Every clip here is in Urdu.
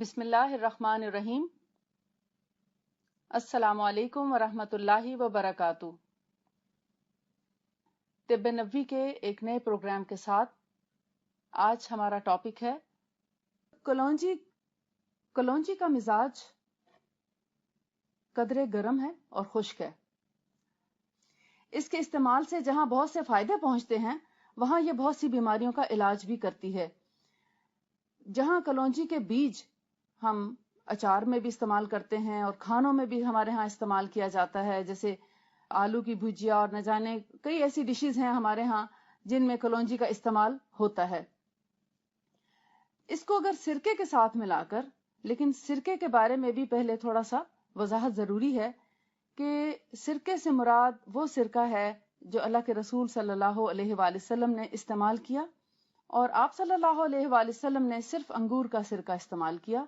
بسم اللہ الرحمن الرحیم۔ السلام علیکم ورحمۃ اللہ وبرکاتہ۔ طب نبوی کے ایک نئے پروگرام کے ساتھ آج ہمارا ٹاپک ہے کلونجی۔ کلونجی کا مزاج قدرے گرم ہے اور خشک ہے۔ اس کے استعمال سے جہاں بہت سے فائدے پہنچتے ہیں وہاں یہ بہت سی بیماریوں کا علاج بھی کرتی ہے۔ جہاں کلونجی کے بیج ہم اچار میں بھی استعمال کرتے ہیں اور کھانوں میں بھی ہمارے ہاں استعمال کیا جاتا ہے، جیسے آلو کی بھجیا اور نہ جانے کئی ایسی ڈشز ہیں ہمارے ہاں جن میں کلونجی کا استعمال ہوتا ہے۔ اس کو اگر سرکے کے ساتھ ملا کر، لیکن سرکے کے بارے میں بھی پہلے تھوڑا سا وضاحت ضروری ہے کہ سرکے سے مراد وہ سرکہ ہے جو اللہ کے رسول صلی اللہ علیہ وآلہ وسلم نے استعمال کیا، اور آپ صلی اللہ علیہ وآلہ وسلم نے صرف انگور کا سرکہ استعمال کیا۔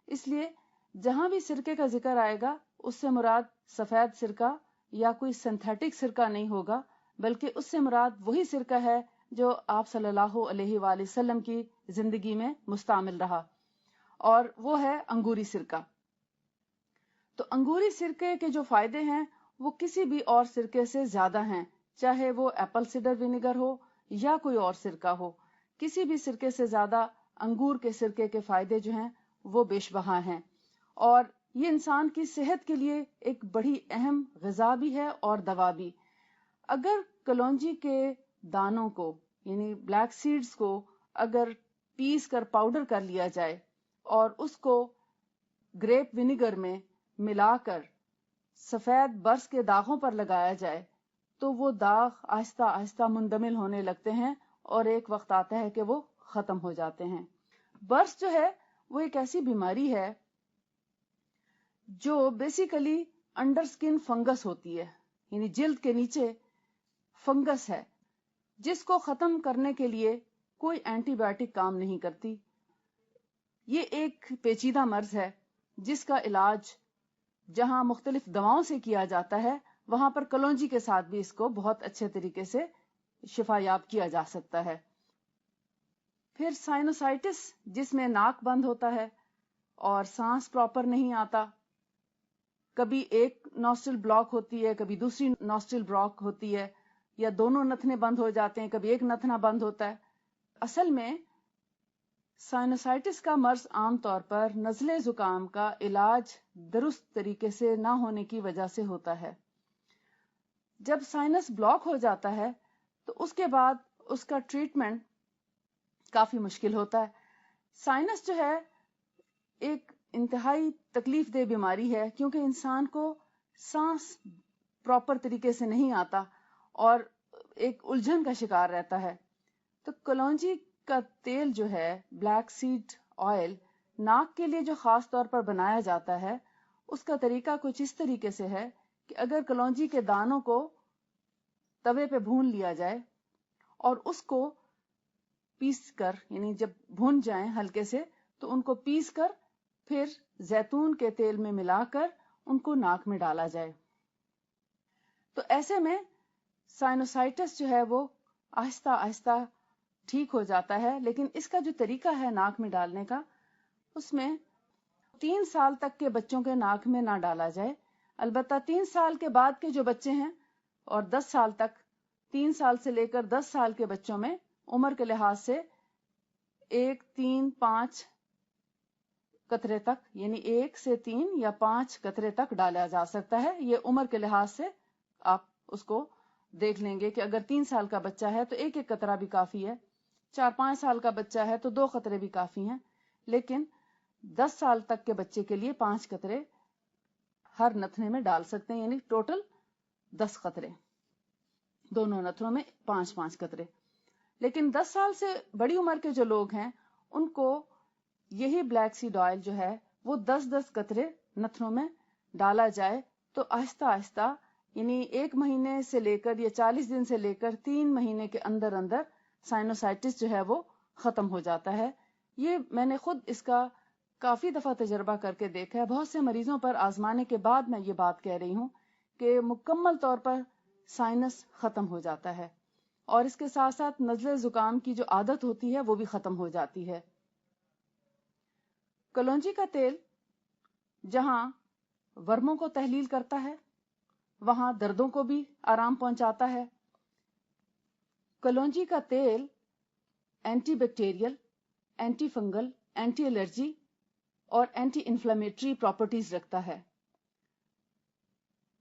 اس لیے جہاں بھی سرکے کا ذکر آئے گا اس سے مراد سفید سرکہ یا کوئی سنتھیٹک سرکہ نہیں ہوگا، بلکہ اس سے مراد وہی سرکہ ہے جو آپ صلی اللہ علیہ وآلہ وسلم کی زندگی میں مستعمل رہا، اور وہ ہے انگوری سرکہ۔ تو انگوری سرکے کے جو فائدے ہیں وہ کسی بھی اور سرکے سے زیادہ ہیں، چاہے وہ ایپل سیڈر ونیگر ہو یا کوئی اور سرکہ ہو۔ کسی بھی سرکے سے زیادہ انگور کے سرکے کے فائدے جو ہیں وہ بیش بہا ہیں، اور یہ انسان کی صحت کے لیے ایک بڑی اہم غذا بھی ہے اور دوا بھی۔ اگر کلونجی کے دانوں کو یعنی بلیک سیڈز کو اگر پیس کر پاؤڈر کر لیا جائے اور اس کو گریپ ونیگر میں ملا کر سفید برس کے داغوں پر لگایا جائے تو وہ داغ آہستہ آہستہ مندمل ہونے لگتے ہیں اور ایک وقت آتا ہے کہ وہ ختم ہو جاتے ہیں۔ برس جو ہے وہ ایک ایسی بیماری ہے جو بیسیکلی انڈر سکن فنگس ہوتی ہے، یعنی جلد کے نیچے فنگس ہے جس کو ختم کرنے کے لیے کوئی اینٹی بائیوٹک کام نہیں کرتی۔ یہ ایک پیچیدہ مرض ہے جس کا علاج جہاں مختلف دواؤں سے کیا جاتا ہے وہاں پر کلونجی کے ساتھ بھی اس کو بہت اچھے طریقے سے شفا یاب کیا جا سکتا ہے۔ پھر سائنوسائٹس جس میں ناک بند ہوتا ہے اور سانس پراپر نہیں آتا، کبھی ایک نوسٹرل بلاک ہوتی ہے، کبھی دوسری نوسٹرل بلاک ہوتی ہے، یا دونوں نتھنے بند ہو جاتے ہیں، کبھی ایک نتھنا بند ہوتا ہے۔ اصل میں سائنوسائٹس کا مرض عام طور پر نزلے زکام کا علاج درست طریقے سے نہ ہونے کی وجہ سے ہوتا ہے۔ جب سائنس بلاک ہو جاتا ہے تو اس کے بعد اس کا ٹریٹمنٹ کافی مشکل ہوتا ہے۔ سائنس جو ہے ایک انتہائی تکلیف دہ بیماری ہے کیونکہ انسان کو سانس پراپر طریقے سے نہیں آتا اور ایک الجھن کا شکار رہتا ہے۔ تو کلونجی کا تیل جو ہے، بلیک سیڈ آئل، ناک کے لیے جو خاص طور پر بنایا جاتا ہے، اس کا طریقہ کچھ اس طریقے سے ہے کہ اگر کلونجی کے دانوں کو توے پہ بھون لیا جائے اور اس کو پیس کر، یعنی جب بھون جائیں ہلکے سے تو ان کو پیس کر پھر زیتون کے تیل میں ملا کر ان کو ناک میں ڈالا جائے، تو ایسے میں سائنوسائٹس جو ہے وہ آہستہ آہستہ ٹھیک ہو جاتا ہے۔ لیکن اس کا جو طریقہ ہے ناک میں ڈالنے کا، اس میں 3 سال تک کے بچوں کے ناک میں نہ ڈالا جائے۔ البتہ 3 سال کے بعد کے جو بچے ہیں اور 10 سال تک، 3 سال سے لے کر 10 سال کے بچوں میں عمر کے لحاظ سے 1، 3، 5 قطرے تک، یعنی 1 سے 3 یا 5 قطرے تک ڈالا جا سکتا ہے۔ یہ عمر کے لحاظ سے آپ اس کو دیکھ لیں گے کہ اگر 3 سال کا بچہ ہے تو 1 قطرہ بھی کافی ہے، 4-5 سال کا بچہ ہے تو 2 قطرے بھی کافی ہیں، لیکن 10 سال تک کے بچے کے لیے 5 قطرے ہر نتھنے میں ڈال سکتے ہیں، یعنی ٹوٹل 10 قطرے، دونوں نتھنوں میں 5-5 قطرے۔ لیکن 10 سال سے بڑی عمر کے جو لوگ ہیں ان کو یہی بلیک سیڈ آئل جو ہے وہ 10-10 قطرے نتھنوں میں ڈالا جائے تو آہستہ آہستہ، یعنی 1 مہینے سے لے کر یا 40 دن سے لے کر 3 مہینے کے اندر اندر سائنوسائٹس جو ہے وہ ختم ہو جاتا ہے۔ یہ میں نے خود اس کا کافی دفعہ تجربہ کر کے دیکھا ہے، بہت سے مریضوں پر آزمانے کے بعد میں یہ بات کہہ رہی ہوں کہ مکمل طور پر سائنس ختم ہو جاتا ہے، اور اس کے ساتھ ساتھ نزلے زکام کی جو عادت ہوتی ہے وہ بھی ختم ہو جاتی ہے۔ کلونجی کا تیل جہاں ورموں کو تحلیل کرتا ہے وہاں دردوں کو بھی آرام پہنچاتا ہے. کلونجی کا تیل anti bacterial, anti fungal, anti allergy اور اینٹی انفلیمیٹری پراپرٹیز رکھتا ہے.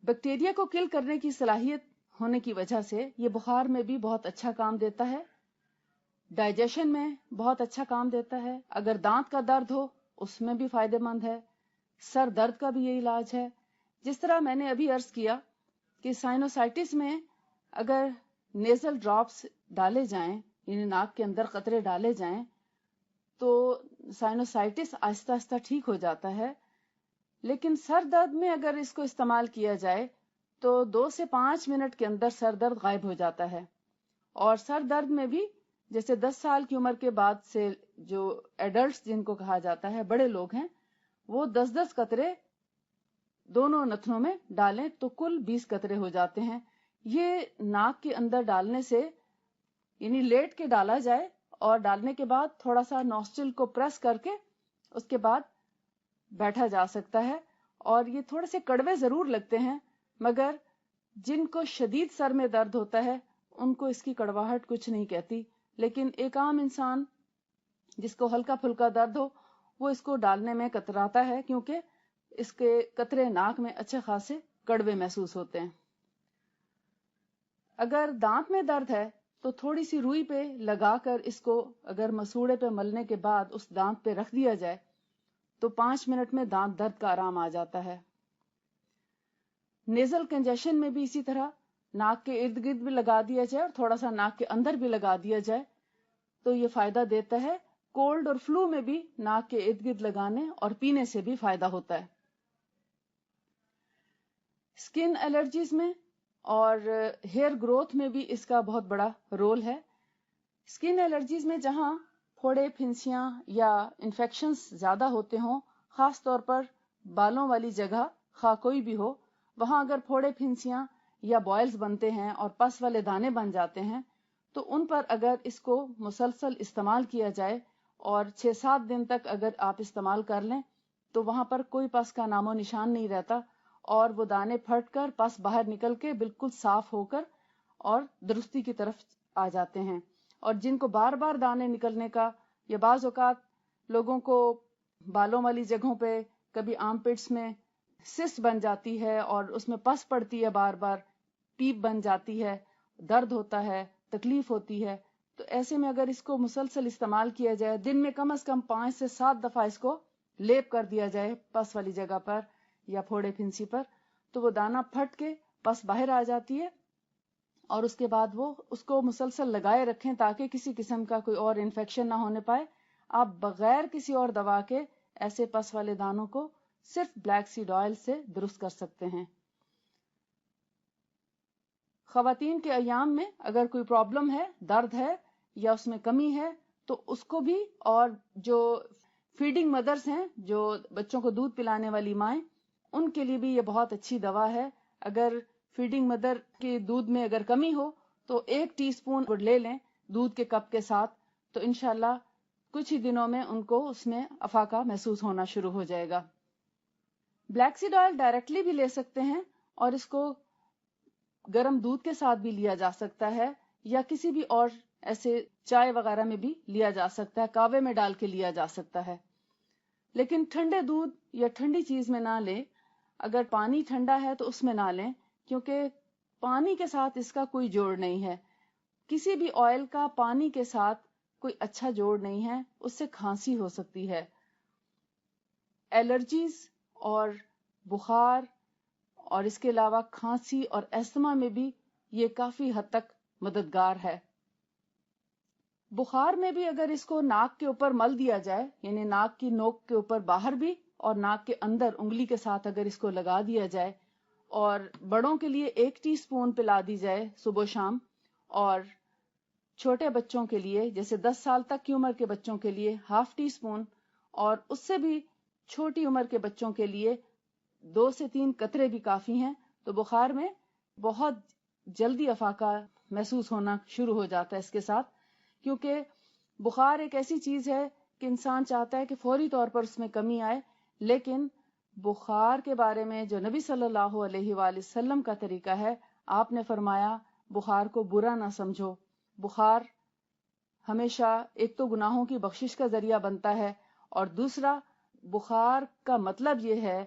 بیکٹیریا کو کل کرنے کی صلاحیت ہونے کی وجہ سے یہ بخار میں بھی بہت اچھا کام دیتا ہے، ڈائجیشن میں بہت اچھا کام دیتا ہے. اگر دانت کا درد ہو اس میں بھی فائدہ مند ہے. سر درد کا بھی یہ علاج ہے. جس طرح میں نے ابھی عرض کیا کہ سائنوسائٹس میں اگر نیزل ڈراپس ڈالے جائیں، یعنی ناک کے اندر قطرے ڈالے جائیں، تو سائنوسائٹس آہستہ آہستہ ٹھیک ہو جاتا ہے. لیکن سر درد میں اگر اس کو استعمال کیا جائے تو 2 سے 5 منٹ کے اندر سر درد غائب ہو جاتا ہے. اور سر درد میں بھی جیسے 10 سال کی عمر کے بعد سے جو ایڈلٹس جن کو کہا جاتا ہے، بڑے لوگ ہیں، وہ 10-10 قطرے دونوں نتنوں میں ڈالیں تو کل 20 قطرے ہو جاتے ہیں. یہ ناک کے اندر ڈالنے سے، یعنی لیٹ کے ڈالا جائے اور ڈالنے کے بعد تھوڑا سا نوسٹل کو پریس کر کے اس کے بعد بیٹھا جا سکتا ہے. اور یہ تھوڑے سے کڑوے ضرور لگتے ہیں، مگر جن کو شدید سر میں درد ہوتا ہے ان کو اس کی کڑواہٹ کچھ نہیں کہتی. لیکن ایک عام انسان جس کو ہلکا پھلکا درد ہو وہ اس کو ڈالنے میں کتراتا ہے، کیونکہ اس کے قطرے ناک میں اچھے خاصے کڑوے محسوس ہوتے ہیں. اگر دانت میں درد ہے تو تھوڑی سی روئی پہ لگا کر اس کو اگر مسوڑے پہ ملنے کے بعد اس دانت پہ رکھ دیا جائے تو 5 منٹ میں دانت درد کا آرام آ جاتا ہے. نیزل کنجیشن میں بھی اسی طرح ناک کے ارد گرد بھی لگا دیا جائے اور تھوڑا سا ناک کے اندر بھی لگا دیا جائے تو یہ فائدہ دیتا ہے. کولڈ اور فلو میں بھی ناک کے ارد گرد لگانے اور پینے سے بھی فائدہ ہوتا ہے. اسکن الرجیز میں اور ہیئر گروتھ میں بھی اس کا بہت بڑا رول ہے. اسکن الرجیز میں جہاں پھوڑے، پھنسیاں یا انفیکشنز زیادہ ہوتے ہوں، خاص طور پر بالوں والی جگہ خواہ کوئی بھی ہو، وہاں اگر پھوڑے، پھنسیاں یا بوائلز بنتے ہیں اور پس والے دانے بن جاتے ہیں تو ان پر اگر اس کو مسلسل استعمال کیا جائے اور 6-7 دن تک اگر آپ استعمال کر لیں تو وہاں پر کوئی پس کا نام و نشان نہیں رہتا اور وہ دانے پھٹ کر پس باہر نکل کے بالکل صاف ہو کر اور درستی کی طرف آ جاتے ہیں. اور جن کو بار بار دانے نکلنے کا یا بعض اوقات لوگوں کو بالوں والی جگہوں پہ کبھی آرم پٹس میں سسٹ بن جاتی ہے اور اس میں پس پڑتی ہے، بار بار پیپ بن جاتی ہے، درد ہوتا ہے، تکلیف ہوتی ہے، تو ایسے میں اگر اس کو مسلسل استعمال کیا جائے، دن میں کم از کم 5 سے 7 دفعہ اس کو لیپ کر دیا جائے پس والی جگہ پر یا پھوڑے پھنسی پر، تو وہ دانہ پھٹ کے پس باہر آ جاتی ہے. اور اس کے بعد وہ اس کو مسلسل لگائے رکھیں تاکہ کسی قسم کا کوئی اور انفیکشن نہ ہونے پائے. آپ بغیر کسی اور دوا کے ایسے پس والے دانوں کو صرف بلیک سیڈ آئل سے درست کر سکتے ہیں. خواتین کے ایام میں اگر کوئی پرابلم ہے، درد ہے یا اس میں کمی ہے تو اس کو بھی، اور جو فیڈنگ مدرز ہیں، جو بچوں کو دودھ پلانے والی مائیں، ان کے لیے بھی یہ بہت اچھی دوا ہے. اگر فیڈنگ مدر کے دودھ میں اگر کمی ہو تو 1 ٹی اسپون لے لیں دودھ کے کپ کے ساتھ، تو انشاءاللہ کچھ ہی دنوں میں ان کو اس میں افاقہ محسوس ہونا شروع ہو جائے گا. بلیک سیڈ آئل ڈائریکٹلی بھی لے سکتے ہیں اور اس کو گرم دودھ کے ساتھ بھی لیا جا سکتا ہے یا کسی بھی اور ایسے چائے وغیرہ میں بھی لیا جا سکتا ہے، کاوے میں ڈال کے لیا جا سکتا ہے. لیکن ٹھنڈے دودھ یا ٹھنڈی چیز میں نہ لیں. اگر پانی ٹھنڈا ہے تو اس میں نہ لیں، کیونکہ پانی کے ساتھ اس کا کوئی جوڑ نہیں ہے. کسی بھی آئل کا پانی کے ساتھ کوئی اچھا جوڑ نہیں ہے، اس سے کھانسی ہو سکتی ہے. الرجیز اور بخار اور اس کے علاوہ کھانسی اور استھما میں بھی یہ کافی حد تک مددگار ہے. بخار میں بھی اگر اس کو ناک کے اوپر مل دیا جائے، یعنی ناک کی نوک کے اوپر باہر بھی اور ناک کے اندر انگلی کے ساتھ اگر اس کو لگا دیا جائے اور بڑوں کے لیے 1 ٹی اسپون پلا دی جائے صبح شام، اور چھوٹے بچوں کے لیے جیسے 10 سال تک کی عمر کے بچوں کے لیے 1/2 ٹی اسپون، اور اس سے بھی چھوٹی عمر کے بچوں کے لیے 2 سے 3 قطرے بھی کافی ہیں، تو بخار میں بہت جلدی افاقہ محسوس ہونا شروع ہو جاتا ہے اس کے ساتھ. کیونکہ بخار ایک ایسی چیز ہے کہ انسان چاہتا ہے کہ فوری طور پر اس میں کمی آئے، لیکن بخار کے بارے میں جو نبی صلی اللہ علیہ وآلہ وسلم کا طریقہ ہے، آپ نے فرمایا بخار کو برا نہ سمجھو. بخار ہمیشہ ایک تو گناہوں کی بخشش کا ذریعہ بنتا ہے، اور دوسرا بخار کا مطلب یہ ہے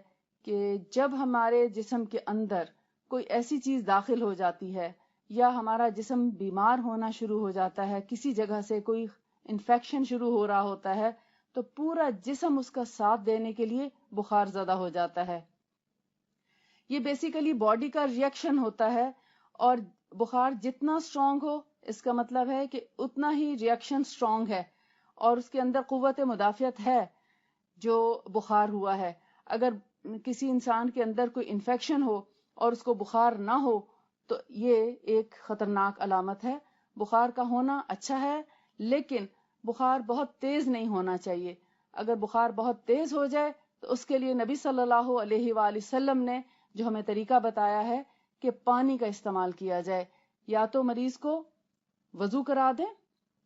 کہ جب ہمارے جسم کے اندر کوئی ایسی چیز داخل ہو جاتی ہے یا ہمارا جسم بیمار ہونا شروع ہو جاتا ہے، کسی جگہ سے کوئی انفیکشن شروع ہو رہا ہوتا ہے، تو پورا جسم اس کا ساتھ دینے کے لیے بخار زدہ ہو جاتا ہے. یہ بیسیکلی باڈی کا ریئیکشن ہوتا ہے، اور بخار جتنا اسٹرانگ ہو اس کا مطلب ہے کہ اتنا ہی ریئیکشن اسٹرانگ ہے اور اس کے اندر قوت مدافعت ہے جو بخار ہوا ہے. اگر کسی انسان کے اندر کوئی انفیکشن ہو اور اس کو بخار نہ ہو تو یہ ایک خطرناک علامت ہے. بخار کا ہونا اچھا ہے، لیکن بخار بہت تیز نہیں ہونا چاہیے. اگر بخار بہت تیز ہو جائے تو اس کے لیے نبی صلی اللہ علیہ وآلہ وسلم نے جو ہمیں طریقہ بتایا ہے کہ پانی کا استعمال کیا جائے. یا تو مریض کو وضو کرا دیں،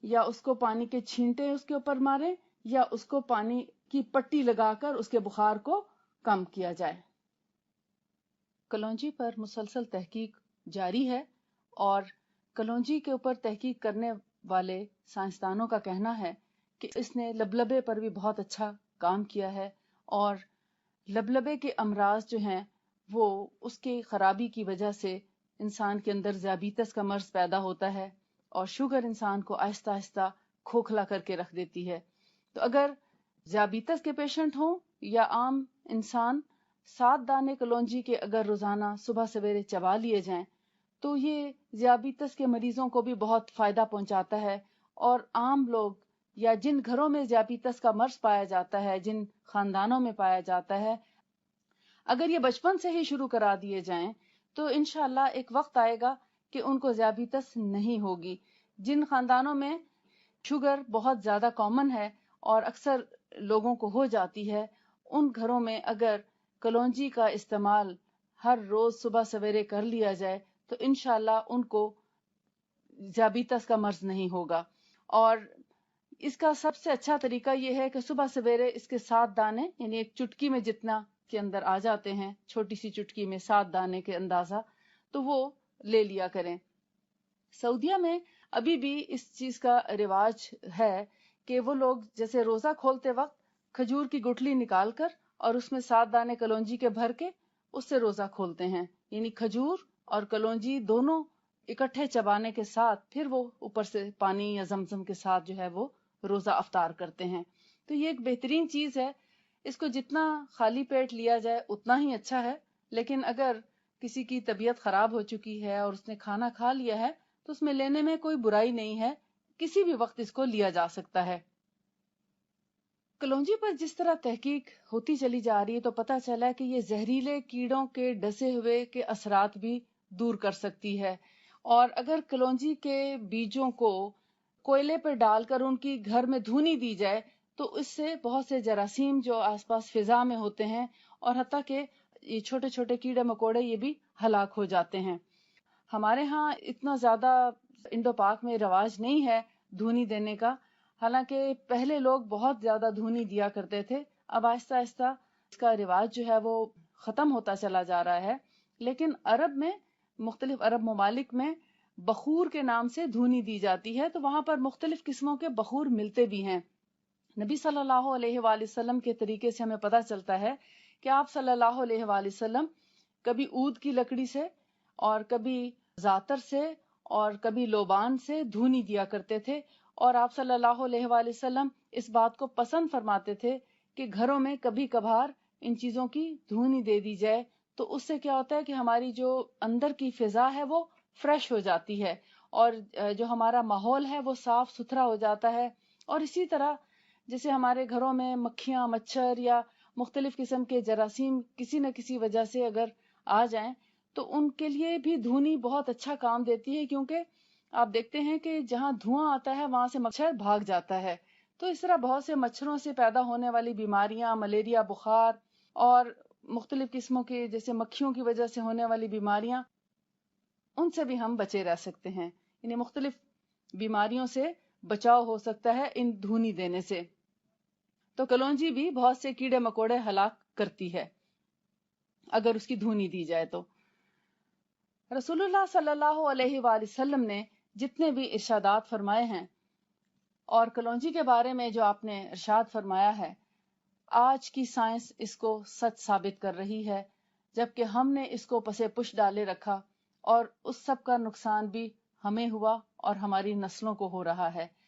یا اس کو پانی کے چھینٹے اس کے اوپر ماریں، یا اس کو پانی کی پٹی لگا کر اس کے بخار کو کم کیا جائے. کلونجی پر مسلسل تحقیق جاری ہے، اور کلونجی کے اوپر تحقیق کرنے والے سائنسدانوں کا کہنا ہے کہ اس نے لبلبے پر بھی بہت اچھا کام کیا ہے، اور لبلبے کے امراض جو ہیں وہ اس کی خرابی کی وجہ سے انسان کے اندر ذیابیطس کا مرض پیدا ہوتا ہے، اور شوگر انسان کو آہستہ آہستہ کھوکھلا کر کے رکھ دیتی ہے. تو اگر ذیابیطس کے پیشنٹ ہوں یا عام انسان، 7 دانے کلونجی کے اگر روزانہ صبح سویرے چبا لیے جائیں تو یہ ذیابیطس کے مریضوں کو بھی بہت فائدہ پہنچاتا ہے. اور عام لوگ یا جن گھروں میں ذیابیطس کا مرض پایا جاتا ہے، جن خاندانوں میں پایا جاتا ہے، اگر یہ بچپن سے ہی شروع کرا دیے جائیں تو انشاءاللہ ایک وقت آئے گا کہ ان کو ذیابیطس نہیں ہوگی. جن خاندانوں میں شوگر بہت زیادہ کامن ہے اور اکثر لوگوں کو ہو جاتی ہے، ان گھروں میں اگر کلونجی کا استعمال ہر روز صبح سویرے کر لیا جائے تو انشاءاللہ ان کو ذیابیطس کا مرض نہیں ہوگا. اور اس کا سب سے اچھا طریقہ یہ ہے کہ صبح سویرے اس کے 7 دانے، یعنی ایک چٹکی میں جتنا کے اندر آ جاتے ہیں، چھوٹی سی چٹکی میں 7 دانے کے اندازہ، تو وہ لے لیا کریں. سعودیہ میں ابھی بھی اس چیز کا رواج ہے کہ وہ لوگ جیسے روزہ کھولتے وقت کھجور کی گٹھلی نکال کر اور اس میں 7 دانے کلونجی کے بھر کے اس سے روزہ کھولتے ہیں. یعنی کھجور اور کلونجی دونوں اکٹھے چبانے کے ساتھ پھر وہ اوپر سے پانی یا زمزم کے ساتھ جو ہے وہ روزہ افطار کرتے ہیں. تو یہ ایک بہترین چیز ہے. اس کو جتنا خالی پیٹ لیا جائے اتنا ہی اچھا ہے، لیکن اگر کسی کی طبیعت خراب ہو چکی ہے اور اس نے کھانا کھا لیا ہے تو اس میں لینے میں کوئی برائی نہیں ہے، کسی بھی وقت اس کو لیا جا سکتا ہے. کلونجی پر جس طرح تحقیق ہوتی چلی جا رہی ہے تو پتہ چلا کہ یہ زہریلے کیڑوں کے ڈسے ہوئے کے اثرات بھی دور کر سکتی ہے. اور اگر کلونجی کے بیجوں کو کوئلے پر ڈال کر ان کی گھر میں دھونی دی جائے تو اس سے بہت سے جراثیم جو آس پاس فضا میں ہوتے ہیں، اور حتیٰ کہ یہ چھوٹے چھوٹے کیڑے مکوڑے، یہ بھی ہلاک ہو جاتے ہیں. ہمارے ہاں اتنا زیادہ انڈو پاک میں رواج نہیں ہے دھونی دینے کا، حالانکہ پہلے لوگ بہت زیادہ دھونی دیا کرتے تھے. اب آہستہ آہستہ اس کا رواج جو ہے وہ ختم ہوتا چلا جا رہا ہے. لیکن عرب میں، مختلف عرب ممالک میں بخور کے نام سے دھونی دی جاتی ہے، تو وہاں پر مختلف قسموں کے بخور ملتے بھی ہیں. نبی صلی اللہ علیہ وآلہ وسلم کے طریقے سے ہمیں پتہ چلتا ہے کہ آپ صلی اللہ علیہ وآلہ وسلم کبھی عود کی لکڑی سے اور کبھی زعتر سے اور کبھی لوبان سے دھونی دیا کرتے تھے. اور آپ صلی اللہ علیہ وآلہ وسلم اس بات کو پسند فرماتے تھے کہ گھروں میں کبھی کبھار ان چیزوں کی دھونی دے دی جائے، تو اس سے کیا ہوتا ہے کہ ہماری جو اندر کی فضا ہے وہ فریش ہو جاتی ہے، اور جو ہمارا ماحول ہے وہ صاف ستھرا ہو جاتا ہے. اور اسی طرح جیسے ہمارے گھروں میں مکھیاں، مچھر یا مختلف قسم کے جراثیم کسی نہ کسی وجہ سے اگر آ جائیں تو ان کے لیے بھی دھونی بہت اچھا کام دیتی ہے، کیونکہ آپ دیکھتے ہیں کہ جہاں دھواں آتا ہے وہاں سے مچھر بھاگ جاتا ہے. تو اس طرح بہت سے مچھروں سے پیدا ہونے والی بیماریاں، ملیریا، بخار اور مختلف قسموں کے جیسے مکھیوں کی وجہ سے ہونے والی بیماریاں، ان سے بھی ہم بچے رہ سکتے ہیں. یعنی مختلف بیماریوں سے بچاؤ ہو سکتا ہے ان دھونی دینے سے. تو کلونجی بھی بہت سے کیڑے مکوڑے ہلاک کرتی ہے اگر اس کی دھونی دی جائے تو۔ رسول اللہ صلی اللہ علیہ وآلہ وسلم نے جتنے بھی ارشادات فرمائے ہیں اور کلونجی کے بارے میں جو آپ نے ارشاد فرمایا ہے، آج کی سائنس اس کو سچ ثابت کر رہی ہے، جبکہ ہم نے اس کو پسے پش ڈالے رکھا اور اس سب کا نقصان بھی ہمیں ہوا اور ہماری نسلوں کو ہو رہا ہے۔